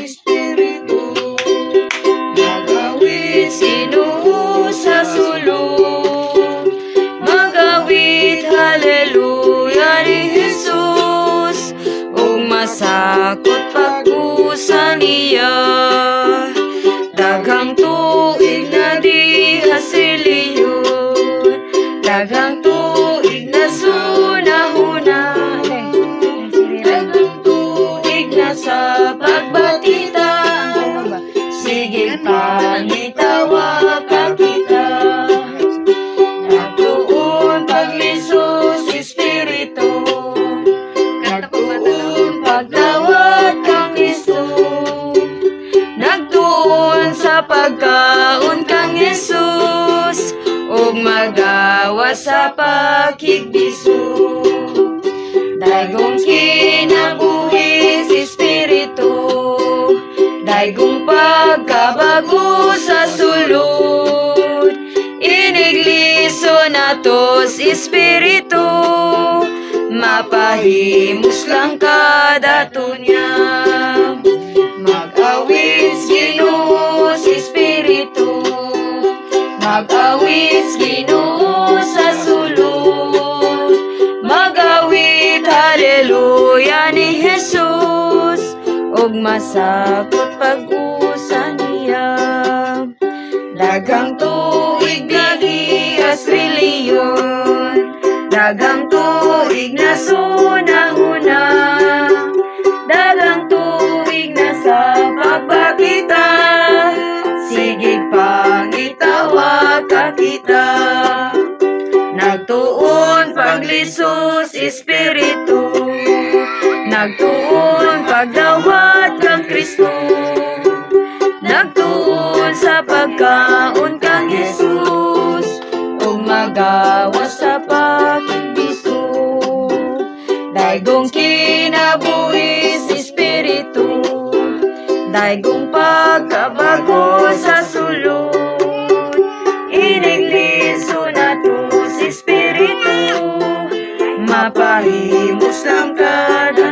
Espiritu. Magawid Ginoo sa sulod, magawid haleluya ni Jesus, ug masakot pag-usa niya. Daghang tuig na diha siliyon, daghang tuig na sunahuna, daghang tuig na sa pagbatita. Sige pangitawa ka kita, nagtuon paglisos Espiritu, nagtuon pagdawat kang Hesus, nagtuon sa pagkaon kang Hesus, ug magawa sa pagkigbiso. Daygong kinabuhi Espiritu, daygong pagkabago sa sulod, inigliso natos Espiritu, mapahimos lang kada tunya. Mag-awit Ginoo sa Espiritu, mag-awit Ginoo sa sulod, mag-awit haleluya ni Jesus, ug masakot pag-usa niya. Daghang tuig na dihas reliyon, daghang tuig na sunahuna, daghang tuig na sa pagpakita. Sige pangitawa ka kita, nagtuon paglisos Espiritu, nagtuon pagdawat kang Kristo, nagtuon sa pagkaon kang Jesus, ug magawa sa pagkigbiso. Daygong kinabuhi Espiritu, daygong pagkabago sa sulod, inigliso natos Espiritu, mapahimos lang kada